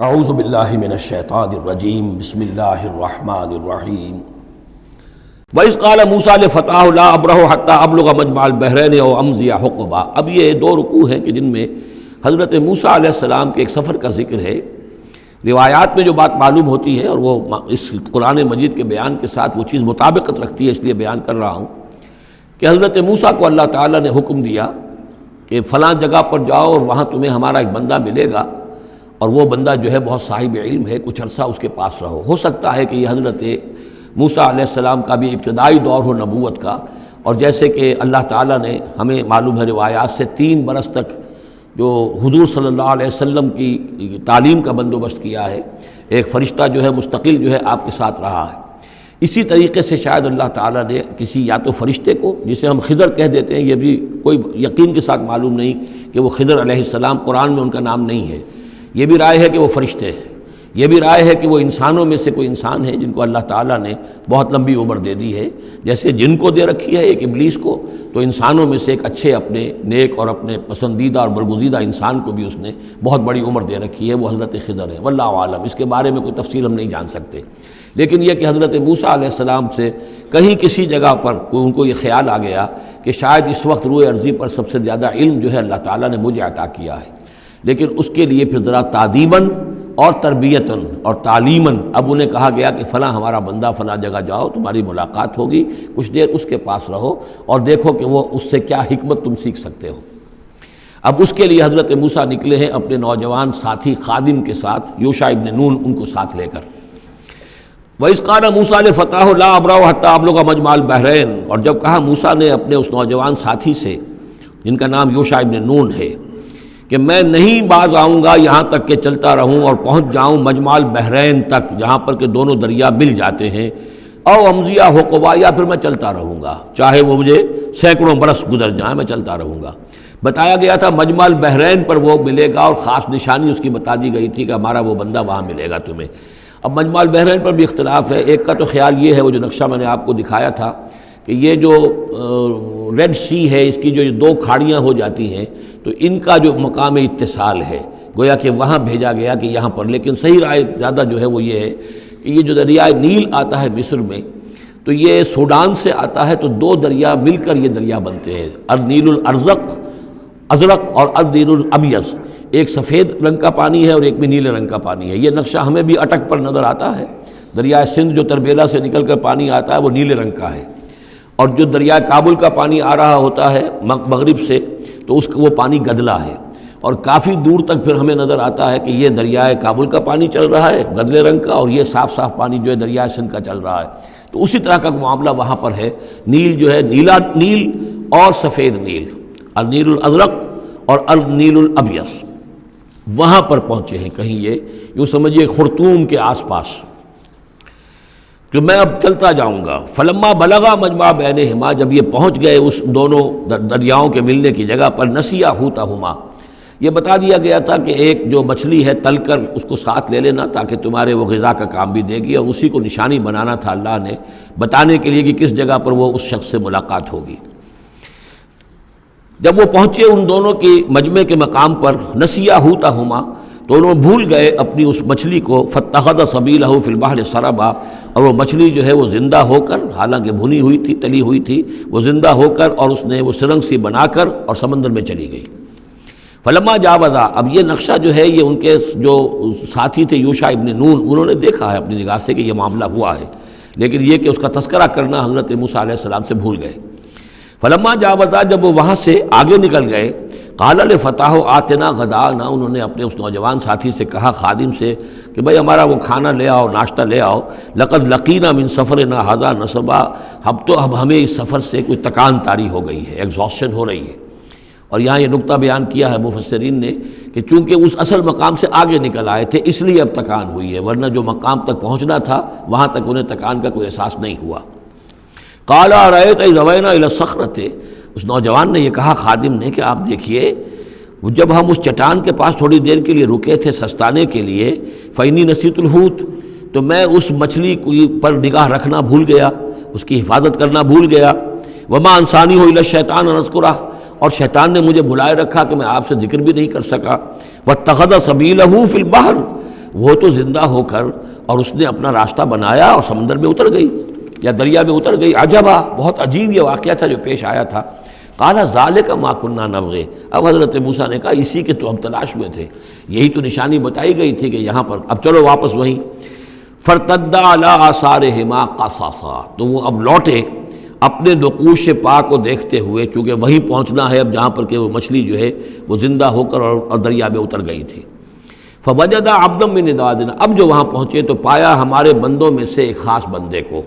اعوذ باللہ من الشیطان الرجیم بسم اللہ الرحمن الرحیم وَإِذْ قَالَ مُوسَىٰ لِفَتَاهُ لَا أَبْرَحُ حَتَّىٰ أَبْلُغَ مَجْمَعَ الْبَحْرَيْنِ أَوْ أَمْضِيَ حُقُبًا۔ اب یہ دو رکوع ہیں کہ جن میں حضرت موسیٰ علیہ السلام کے ایک سفر کا ذکر ہے۔ روایات میں جو بات معلوم ہوتی ہے اور وہ اس قرآن مجید کے بیان کے ساتھ وہ چیز مطابقت رکھتی ہے، اس لیے بیان کر رہا ہوں کہ حضرت موسیٰ کو اللہ تعالیٰ نے حکم دیا کہ فلاں جگہ پر جاؤ اور وہاں تمہیں ہمارا ایک بندہ ملے گا، اور وہ بندہ جو ہے بہت صاحب علم ہے، کچھ عرصہ اس کے پاس رہو۔ ہو سکتا ہے کہ یہ حضرت موسیٰ علیہ السلام کا بھی ابتدائی دور ہو نبوت کا، اور جیسے کہ اللہ تعالیٰ نے ہمیں معلوم ہے روایات سے 3 برس تک جو حضور صلی اللہ علیہ وسلم کی تعلیم کا بندوبست کیا ہے، ایک فرشتہ جو ہے مستقل جو ہے آپ کے ساتھ رہا ہے، اسی طریقے سے شاید اللہ تعالیٰ نے کسی یا تو فرشتے کو، جسے ہم خضر کہہ دیتے ہیں، یہ بھی کوئی یقین کے ساتھ معلوم نہیں کہ وہ خضر علیہ السلام، قرآن میں ان کا نام نہیں ہے، یہ بھی رائے ہے کہ وہ فرشتے ہیں، یہ بھی رائے ہے کہ وہ انسانوں میں سے کوئی انسان ہے جن کو اللہ تعالیٰ نے بہت لمبی عمر دے دی ہے، جیسے جن کو دے رکھی ہے ایک ابلیس کو، تو انسانوں میں سے ایک اچھے اپنے نیک اور اپنے پسندیدہ اور برگزیدہ انسان کو بھی اس نے بہت بڑی عمر دے رکھی ہے، وہ حضرت خضر ہے۔ واللہ عالم، اس کے بارے میں کوئی تفصیل ہم نہیں جان سکتے، لیکن یہ کہ حضرت موسیٰ علیہ السلام سے کہیں کسی جگہ پر ان کو یہ خیال آ گیا کہ شاید اس وقت روئے ارضی پر سب سے زیادہ علم جو ہے اللہ تعالیٰ نے مجھے عطا کیا ہے، لیکن اس کے لیے پھر ذرا تعدیباً اور تربیتاً اور تعلیماً اب انہیں کہا گیا کہ فلاں ہمارا بندہ فلاں جگہ جاؤ، تمہاری ملاقات ہوگی، کچھ دیر اس کے پاس رہو اور دیکھو کہ وہ اس سے کیا حکمت تم سیکھ سکتے ہو۔ اب اس کے لیے حضرت موسیٰ نکلے ہیں اپنے نوجوان ساتھی خادم کے ساتھ، یوشع ابن نون ان کو ساتھ لے کر۔ وَإِذْ قَالَ مُوسَىٰ لِفَتَاهُ لَا أَبْرَحُ حَتَّىٰ أَبْلُغَ مَجْمَعَ الْبَحْرَيْنِ، اور جب کہا موسیٰ نے اپنے اس نوجوان ساتھی سے جن کا نام یوشع ابن نون ہے کہ میں نہیں باز آؤں گا یہاں تک کہ چلتا رہوں اور پہنچ جاؤں مجمع البحرین تک، جہاں پر کہ دونوں دریا مل جاتے ہیں، او امضیہ حقبا، یا پھر میں چلتا رہوں گا، چاہے وہ مجھے سینکڑوں برس گزر جائیں میں چلتا رہوں گا۔ بتایا گیا تھا مجمع البحرین پر وہ ملے گا، اور خاص نشانی اس کی بتا دی گئی تھی کہ ہمارا وہ بندہ وہاں ملے گا تمہیں۔ اب مجمع البحرین پر بھی اختلاف ہے، ایک کا تو خیال یہ ہے، وہ جو نقشہ میں نے آپ کو دکھایا تھا کہ یہ جو ریڈ سی ہے، اس کی جو 2 کھاڑیاں ہو جاتی ہیں، تو ان کا جو مقام اتصال ہے گویا کہ وہاں بھیجا گیا کہ یہاں پر، لیکن صحیح رائے زیادہ جو ہے وہ یہ ہے کہ یہ جو دریائے نیل آتا ہے مصر میں، تو یہ سوڈان سے آتا ہے، تو 2 دریا مل کر یہ دریا بنتے ہیں، النیل الازرق اور النیل الابیض، ایک سفید رنگ کا پانی ہے اور ایک بھی نیلے رنگ کا پانی ہے۔ یہ نقشہ ہمیں بھی اٹک پر نظر آتا ہے، دریائے سندھ جو تربیلا سے نکل کر پانی آتا ہے وہ نیلے رنگ کا ہے، اور جو دریائے کابل کا پانی آ رہا ہوتا ہے مغرب سے، تو اس کا وہ پانی گدلا ہے، اور کافی دور تک پھر ہمیں نظر آتا ہے کہ یہ دریائے کابل کا پانی چل رہا ہے گدلے رنگ کا، اور یہ صاف صاف پانی جو ہے دریائے سندھ کا چل رہا ہے۔ تو اسی طرح کا معاملہ وہاں پر ہے، نیل جو ہے نیلا نیل اور سفید نیل، النیل الازرق اور النیل الابیض، وہاں پر پہنچے ہیں کہیں، یہ یوں سمجھیے خرطوم کے آس پاس، کہ میں اب چلتا جاؤں گا۔ فلما بلغا مجمع بینہما، جب یہ پہنچ گئے اس دونوں دریاؤں کے ملنے کی جگہ پر، نسیا حوتہما، یہ بتا دیا گیا تھا کہ ایک جو مچھلی ہے تل کر اس کو ساتھ لے لینا تاکہ تمہارے وہ غذا کا کام بھی دے گی، اور اسی کو نشانی بنانا تھا اللہ نے بتانے کے لیے کہ کس جگہ پر وہ اس شخص سے ملاقات ہوگی۔ جب وہ پہنچے ان دونوں کی مجمع کے مقام پر، نسیا حوتہما، تو انہوں بھول گئے اپنی اس مچھلی کو، فاتخذ سبیلہ فی البحر سربا، اور وہ مچھلی جو ہے وہ زندہ ہو کر، حالانکہ بھنی ہوئی تھی تلی ہوئی تھی، وہ زندہ ہو کر اور اس نے وہ سرنگ سی بنا کر اور سمندر میں چلی گئی۔ فلما جاوزا، اب یہ نقشہ جو ہے یہ ان کے جو ساتھی تھے یوشع ابن نون، انہوں نے دیکھا ہے اپنی نگاہ سے کہ یہ معاملہ ہوا ہے، لیکن یہ کہ اس کا تذکرہ کرنا حضرت موسیٰ علیہ السلام سے بھول گئے۔ فلما جاوزا، جب وہ وہاں سے آگے نکل گئے، قال لفتاہ آتنا غداءنا، انہوں نے اپنے اس نوجوان ساتھی سے کہا، خادم سے، کہ بھائی ہمارا وہ کھانا لے آؤ، ناشتہ لے آؤ، لقد لقینا من سفرنا ھذا نصبا، اب ہمیں اس سفر سے کوئی تکان طاری ہو گئی ہے، ایگزاسشن ہو رہی ہے۔ اور یہاں یہ نقطہ بیان کیا ہے مفسرین نے کہ چونکہ اس اصل مقام سے آگے نکل آئے تھے اس لیے اب تکان ہوئی ہے، ورنہ جو مقام تک پہنچنا تھا وہاں تک انہیں تکان کا کوئی احساس نہیں ہوا۔ قال ارأیت اذ اوینا الی الصخرۃ، اس نوجوان نے یہ کہا خادم نے کہ آپ دیکھیے، جب ہم اس چٹان کے پاس تھوڑی دیر کے لیے رکے تھے سستانے کے لیے، فإنی نسیت الحوت، تو میں اس مچھلی پر نگاہ رکھنا بھول گیا، اس کی حفاظت کرنا بھول گیا، وما انسانی الا الشیطان ان اذکرہ، اور شیطان نے مجھے بلائے رکھا کہ میں آپ سے ذکر بھی نہیں کر سکا، واتخذ سبیلہ فی البحر، وہ تو زندہ ہو کر اور اس نے اپنا راستہ بنایا اور سمندر میں اتر گئی یا دریا میں اتر گئی. عجبا، بہت عجیب یہ واقعہ تھا جو پیش آیا تھا. قال ذالک ما کنا نبغی، اب حضرت موسیٰ نے کہا اسی کے تو ہم تلاش میں تھے، یہی تو نشانی بتائی گئی تھی کہ یہاں پر، اب چلو واپس وہیں. فارتدا علی آثارہما قصصا، تو وہ اب لوٹے اپنے نقوش پا کو دیکھتے ہوئے، چونکہ وہیں پہنچنا ہے اب جہاں پر کہ وہ مچھلی جو ہے وہ زندہ ہو کر اور دریا میں اتر گئی تھی. فوجد عبدا من عبادنا، اب جو وہاں پہنچے تو پایا ہمارے بندوں میں سے ایک خاص بندے کو.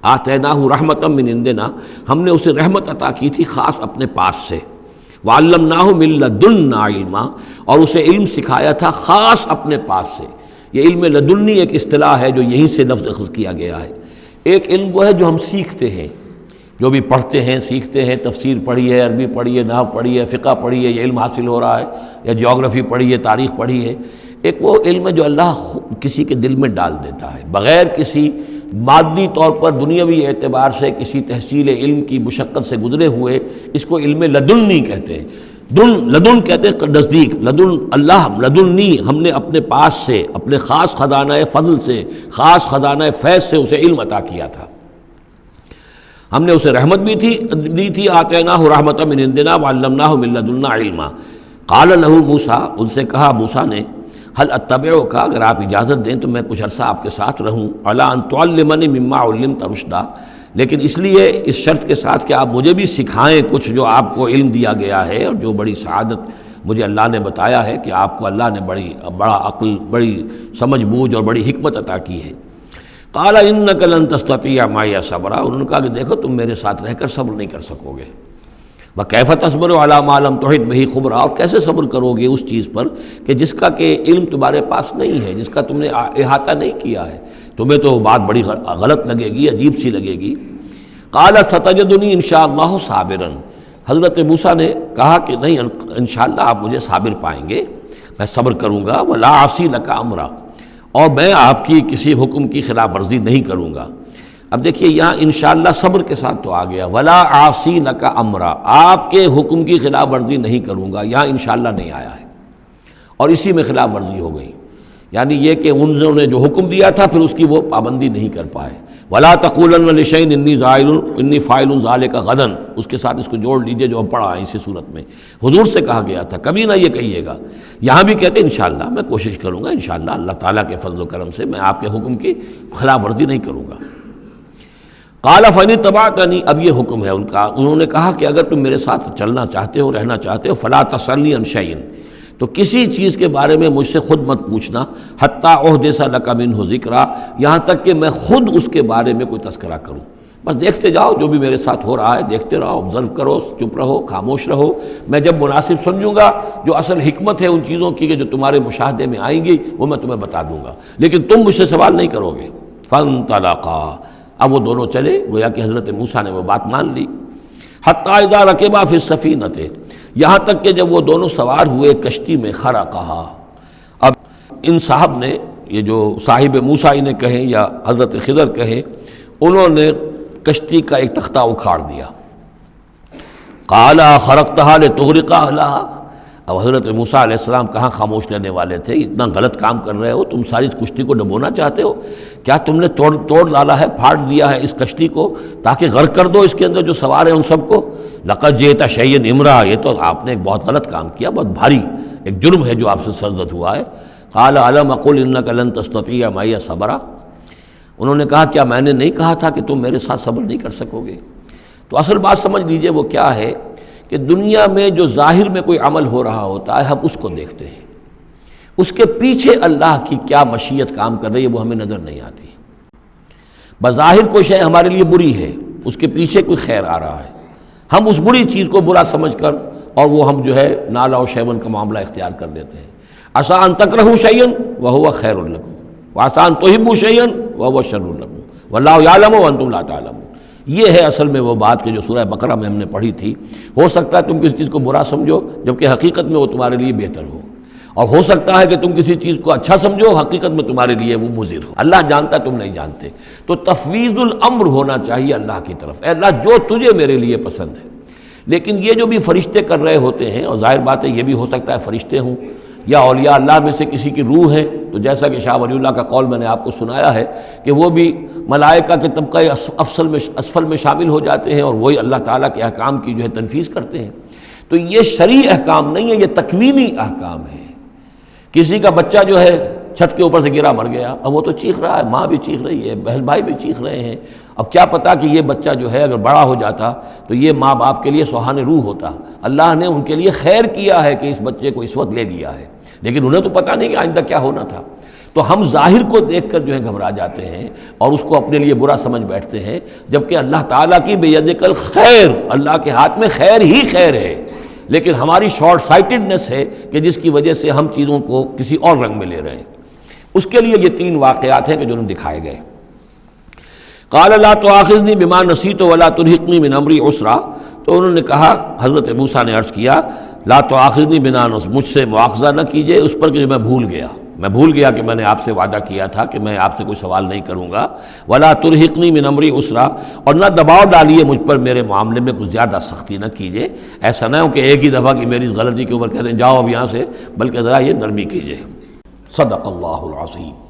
آتیناہ رحمتا من عندنا، ہم نے اسے رحمت عطا کی تھی خاص اپنے پاس سے. وعلمناہ من لدنا علما، اور اسے علم سکھایا تھا خاص اپنے پاس سے. یہ علم لدنی ایک اصطلاح ہے جو یہیں سے لفظ اخذ کیا گیا ہے. ایک علم وہ ہے جو ہم سیکھتے ہیں، جو بھی پڑھتے ہیں سیکھتے ہیں، تفسیر پڑھی ہے، عربی پڑھی ہے، نحو پڑھی ہے، فقہ پڑھی ہے، یہ علم حاصل ہو رہا ہے، یا جیوگرافی پڑھی ہے، تاریخ پڑھی ہے. ایک وہ علم ہے جو اللہ کسی کے دل میں ڈال دیتا ہے بغیر کسی مادی طور پر دنیاوی اعتبار سے کسی تحصیل علم کی مشقت سے گزرے ہوئے. اس کو علم لدنی کہتے ہیں. لدن کہتے ہیں نزدیک، لدن اللہ، لدنی ہم نے اپنے پاس سے، اپنے خاص خزانہ فضل سے، خاص خزانہ فیض سے اسے علم عطا کیا تھا. ہم نے اسے رحمت بھی دی تھی. آتیناہ رحمتا من عندنا وعلمناہ من لدنا علما. قال لہ موسیٰ، ان سے کہا موسیٰ نے، هل اتبعک، اگر آپ اجازت دیں تو میں کچھ عرصہ آپ کے ساتھ رہوں، علی ان تعلمنی مما علمت رشدا، لیکن اس لیے اس شرط کے ساتھ کہ آپ مجھے بھی سکھائیں کچھ جو آپ کو علم دیا گیا ہے اور جو بڑی سعادت مجھے اللہ نے بتایا ہے کہ آپ کو اللہ نے بڑا عقل، بڑی سمجھ بوجھ اور بڑی حکمت عطا کی ہے. قال انک لن تستطیع معی صبرا، انہوں نے کہا کہ دیکھو تم میرے ساتھ رہ کر صبر نہیں کر سکو گے. وَكَيْفَ تَصْبِرُ عَلَىٰ مَا لَمْ تُحِطْ بِهِ خُبْرًا، اور کیسے صبر کرو گے اس چیز پر کہ جس کا کہ علم تمہارے پاس نہیں ہے، جس کا تم نے احاطہ نہیں کیا ہے. تمہیں تو بات بڑی غلط لگے گی، عجیب سی لگے گی. قَالَ سَتَجِدُنِي إِن شَاءَ اللَّهُ صَابِرًا، حضرت موسیٰ نے کہا کہ نہیں، انشاءاللہ آپ مجھے صابر پائیں گے، میں صبر کروں گا. وَلَا عَصِي لَكَ أَمْرًا، اور میں آپ کی کسی حکم کی خلاف ورزی نہیں کروں گا. اب دیکھیے یہاں انشاءاللہ صبر کے ساتھ تو آ گیا، ولا عاصی لک امرا، آپ کے حکم کی خلاف ورزی نہیں کروں گا. یہاں انشاءاللہ نہیں آیا ہے اور اسی میں خلاف ورزی ہو گئی. یعنی یہ کہ انہوں نے جو حکم دیا تھا پھر اس کی وہ پابندی نہیں کر پائے. ولا تقولن لشیء انی فاعل ذلک غدا، اس کے ساتھ اس کو جوڑ لیجئے جو ہم پڑھا ہے اسی صورت میں. حضور سے کہا گیا تھا کبھی نہ یہ کہیے گا. یہاں بھی کہتے ہیں انشاءاللہ میں کوشش کروں گا، انشاءاللہ اللہ تعالیٰ کے فضل و کرم سے میں آپ کے حکم کی خلاف ورزی نہیں کروں گا. قال فإن اتبعتنی، اب یہ حکم ہے ان کا. انہوں نے کہا کہ اگر تم میرے ساتھ چلنا چاہتے ہو، رہنا چاہتے ہو، فلا تسألنی عن شیء، تو کسی چیز کے بارے میں مجھ سے خود مت پوچھنا. حتی احدث لک منہ ذکرا، یہاں تک کہ میں خود اس کے بارے میں کوئی تذکرہ کروں. بس دیکھتے جاؤ جو بھی میرے ساتھ ہو رہا ہے، دیکھتے رہو، آبزرو کرو، چپ رہو، خاموش رہو. میں جب مناسب سمجھوں گا جو اصل حکمت ہے ان چیزوں کی کہ جو تمہارے مشاہدے میں آئیں گی وہ میں تمہیں بتا دوں گا، لیکن تم مجھ سے سوال نہیں کرو گے. فانطلقا، اب وہ دونوں چلے، گویا کہ حضرت موسیٰ نے وہ بات مان لی. حتی اذا رکبا فی السفینۃ، یہاں تک کہ جب وہ دونوں سوار ہوئے کشتی میں. خرقہا، اب ان صاحب نے، یہ جو صاحب موسیٰ انہیں کہیں یا حضرت خضر کہیں، انہوں نے کشتی کا ایک تختہ اکھاڑ دیا. قال خرقتہا لتغرق اہلہا، اب حضرت موسیٰ علیہ السلام کہاں خاموش رہنے والے تھے. اتنا غلط کام کر رہے ہو تم، ساری کشتی کو ڈبونا چاہتے ہو. کیا تم نے توڑ ڈالا ہے، پھاڑ دیا ہے اس کشتی کو تاکہ غرق کر دو اس کے اندر جو سوار ہیں ان سب کو. لقد جئت شیئا امرا، یہ تو آپ نے ایک بہت غلط کام کیا، بہت بھاری ایک جرم ہے جو آپ سے سرزد ہوا ہے. قال الم اقل انک لن تستطیع معی صبرا، انہوں نے کہا کیا میں نے نہیں کہا تھا کہ تم میرے ساتھ صبر نہیں کر سکو گے. تو اصل بات سمجھ لیجئے وہ کیا ہے کہ دنیا میں جو ظاہر میں کوئی عمل ہو رہا ہوتا ہے ہم اس کو دیکھتے ہیں، اس کے پیچھے اللہ کی کیا مشیت کام کر رہی ہے وہ ہمیں نظر نہیں آتی. بظاہر کوئی شے ہمارے لیے بری ہے، اس کے پیچھے کوئی خیر آ رہا ہے، ہم اس بری چیز کو برا سمجھ کر اور وہ ہم جو ہے نالا و شیون کا معاملہ اختیار کر لیتے ہیں. عسیٰ ان تکرہوا شیئا وہو خیر لکم وعسیٰ ان تحبوا شیئا وہو شر لکم واللہ یعلم وانتم لا تعلمون. یہ ہے اصل میں وہ بات کہ جو سورہ بقرہ میں ہم نے پڑھی تھی. ہو سکتا ہے تم کسی چیز کو برا سمجھو جبکہ حقیقت میں وہ تمہارے لیے بہتر ہو، اور ہو سکتا ہے کہ تم کسی چیز کو اچھا سمجھو، حقیقت میں تمہارے لیے وہ مضر ہو. اللہ جانتا ہے، تم نہیں جانتے. تو تفویض الامر ہونا چاہیے اللہ کی طرف. اے اللہ جو تجھے میرے لیے پسند ہے. لیکن یہ جو بھی فرشتے کر رہے ہوتے ہیں، اور ظاہر بات ہے یہ بھی ہو سکتا ہے فرشتے ہوں یا اولیاء اللہ میں سے کسی کی روح ہے تو جیسا کہ شاہ ولی اللہ کا قول میں نے آپ کو سنایا ہے کہ وہ بھی ملائکہ کے طبقہ اسفل میں شامل ہو جاتے ہیں اور وہی اللہ تعالیٰ کے احکام کی جو ہے تنفیذ کرتے ہیں۔ تو یہ شرعی احکام نہیں ہے، یہ تکوینی احکام ہے۔ کسی کا بچہ جو ہے چھت کے اوپر سے گرا مر گیا، اب وہ تو چیخ رہا ہے، ماں بھی چیخ رہی ہے، بہن بھائی بھی چیخ رہے ہیں، اب کیا پتا کہ یہ بچہ جو ہے اگر بڑا ہو جاتا تو یہ ماں باپ کے لیے سوہان روح ہوتا۔ اللہ نے ان کے لیے خیر کیا ہے کہ اس بچے کو اس وقت لے لیا ہے، لیکن انہیں تو پتہ نہیں کہ آئندہ کیا ہونا تھا۔ تو ہم ظاہر کو دیکھ کر جو ہے گھبرا جاتے ہیں اور اس کو اپنے لیے برا سمجھ بیٹھتے ہیں، جبکہ اللہ تعالیٰ کی بیدک الخیر، اللہ کے ہاتھ میں خیر ہی خیر ہے، لیکن ہماری شارٹ سائٹڈنس ہے کہ جس کی وجہ سے ہم چیزوں کو کسی اور رنگ میں لے رہے ہیں۔ اس کے لیے یہ 3 واقعات ہیں کہ جو انہوں نے دکھائے گئے۔ قال لا تؤاخذنی بما نسیت ولا ترہقنی من امری عسرا، تو انہوں نے کہا، حضرت موسیٰ نے عرض کیا لا تؤاخذنی بما نسیت، مجھ سے مواخذہ نہ کیجئے اس پر کہ میں بھول گیا کہ میں نے آپ سے وعدہ کیا تھا کہ میں آپ سے کوئی سوال نہیں کروں گا، ولا ترہقنی من امری عسرا، اور نہ دباؤ ڈالیے مجھ پر میرے معاملے میں کچھ زیادہ سختی نہ کیجئے، ایسا نہ ہو کہ ایک ہی دفعہ کی میری اس غلطی کے اوپر کہتے ہیں جاؤ اب یہاں سے، بلکہ ذرا یہ نرمی کیجئے۔ صدق اللہ العظیم۔